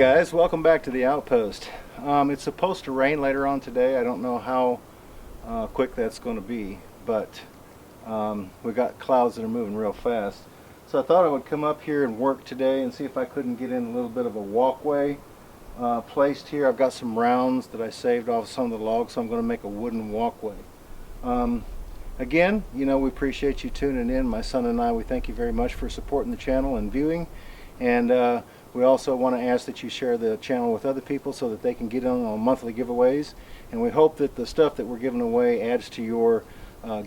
guys, welcome back to the outpost. It's supposed to rain later on today. I don't know how quick that's going to be, but we got clouds that are moving real fast. So I thought I would come up here and work today and see if I couldn't get in a little bit of a walkway placed here. I've got some rounds that I saved off some of the logs, so I'm going to make a wooden walkway. Again, you know, we appreciate you tuning in. My son and I, we thank you very much for supporting the channel and viewing. And we also want to ask that you share the channel with other people so that they can get in on monthly giveaways. And we hope that the stuff that we're giving away adds to your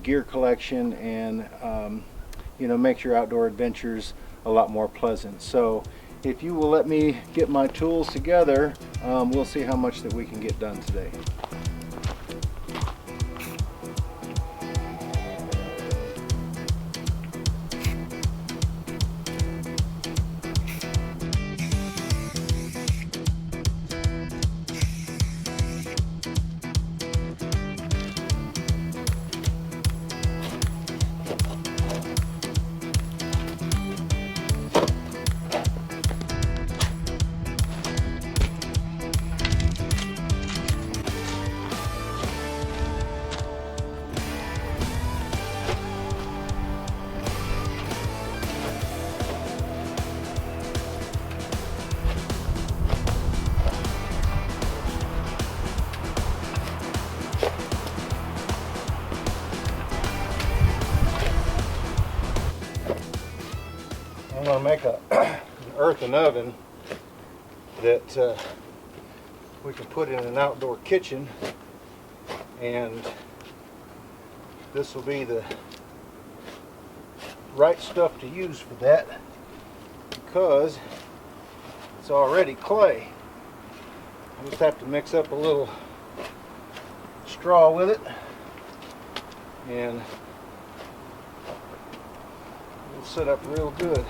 gear collection and you know, makes your outdoor adventures a lot more pleasant. So if you will let me get my tools together, we'll see how much that we can get done today. I'm going to make an earthen oven that we can put in an outdoor kitchen, and this will be the right stuff to use for that because it's already clay. I just have to mix up a little straw with it and it'll set up real good.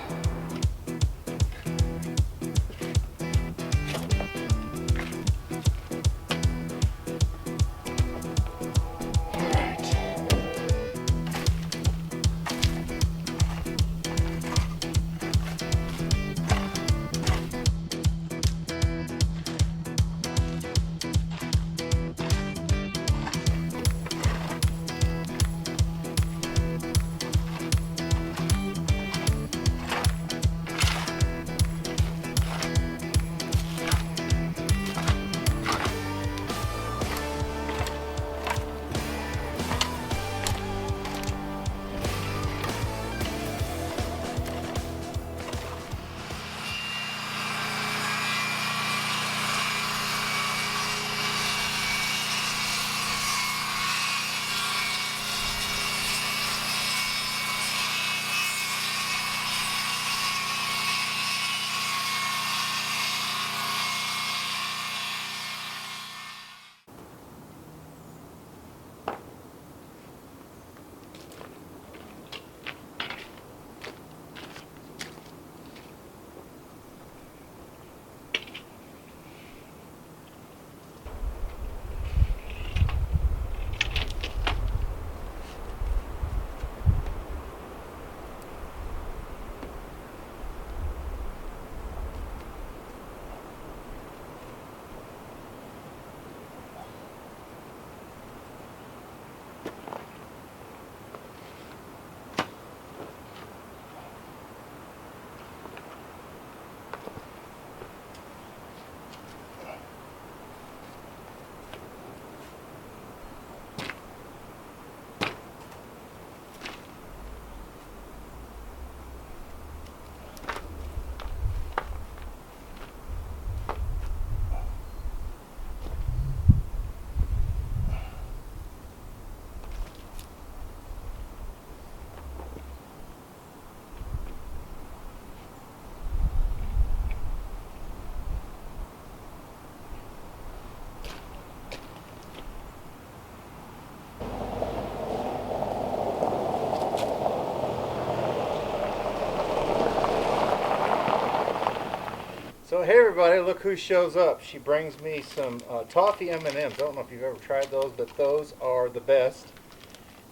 So hey everybody, look who shows up. She brings me some toffee M&Ms. I don't know if you've ever tried those, but those are the best.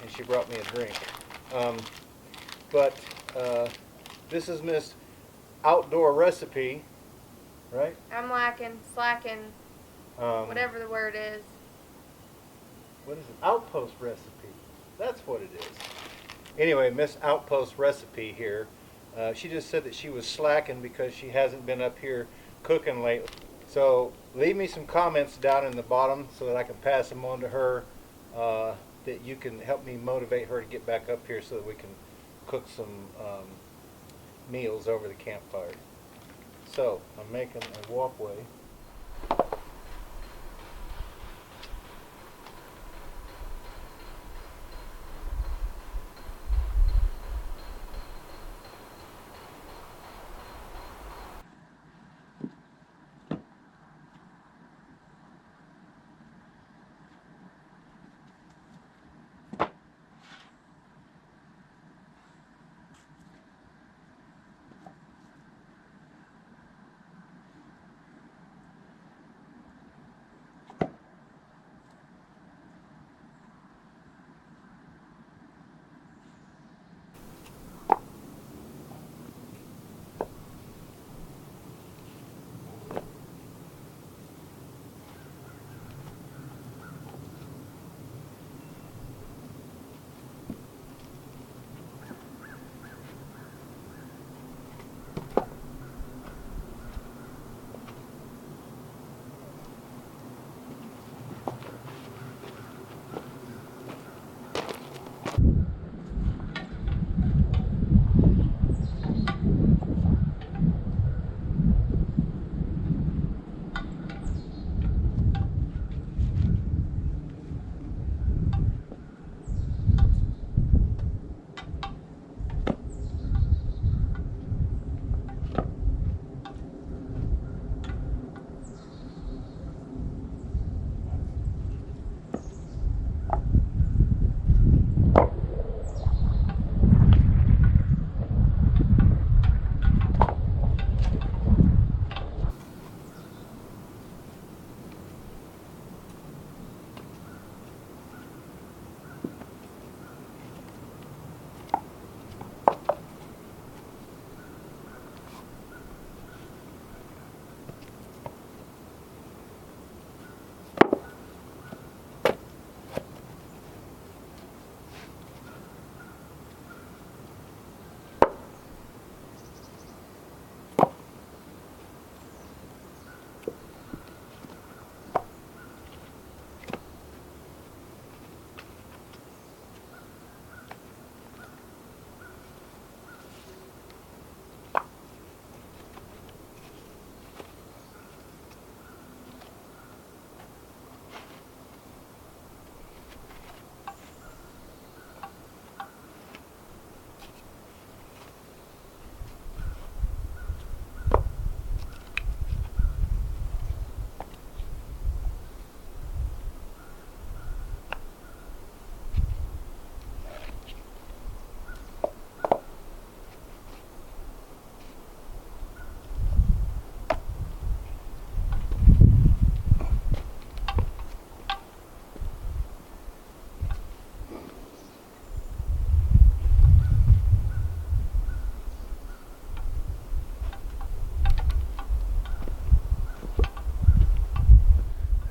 And she brought me a drink. This is Miss Outdoor Recipe, right? I'm slacking, whatever the word is. What is it? Outpost recipe. That's what it is. Anyway, Miss Outpost recipe here. She just said that she was slacking because she hasn't been up here cooking lately. So leave me some comments down in the bottom so that I can pass them on to her, that you can help me motivate her to get back up here so that we can cook some meals over the campfire. So I'm making a walkway.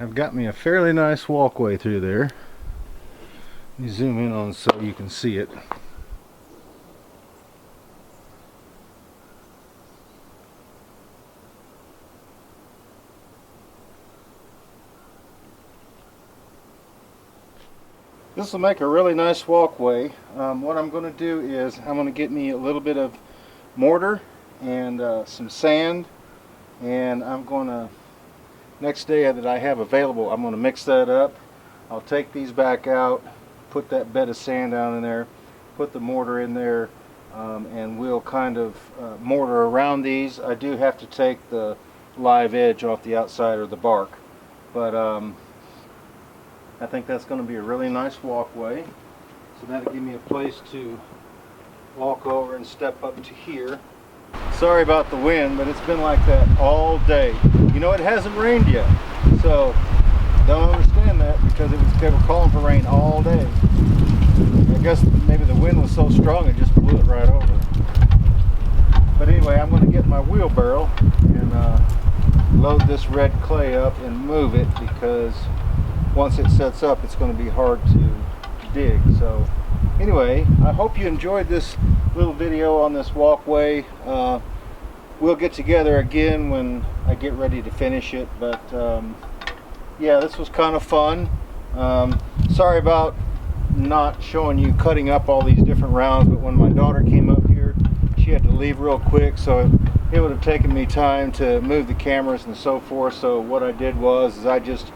I've got me a fairly nice walkway through there. Let me zoom in on so you can see it. This will make a really nice walkway. What I'm going to do is I'm going to get me a little bit of mortar and some sand, and I'm going to, next day that I have available, I'm going to mix that up. I'll take these back out, put that bed of sand down in there, put the mortar in there, and we'll kind of mortar around these. I do have to take the live edge off the outside or the bark, but I think that's going to be a really nice walkway. So that'll give me a place to walk over and step up to here. Sorry about the wind, but it's been like that all day. You know, it hasn't rained yet, so don't understand that, because they were calling for rain all day. I guess maybe the wind was so strong it just blew it right over. But anyway, I'm going to get my wheelbarrow and load this red clay up and move it, because once it sets up it's going to be hard to dig. So anyway, I hope you enjoyed this little video on this walkway. We'll get together again when I get ready to finish it, but yeah, this was kind of fun. Sorry about not showing you cutting up all these different rounds, but when my daughter came up here, she had to leave real quick, so it would have taken me time to move the cameras and so forth. So what I did was I just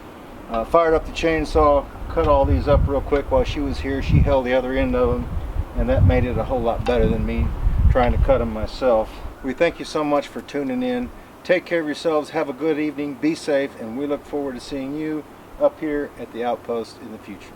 fired up the chainsaw, cut all these up real quick while she was here. She held the other end of them, and that made it a whole lot better than me trying to cut them myself. We thank you so much for tuning in. Take care of yourselves, have a good evening, be safe, and we look forward to seeing you up here at the outpost in the future.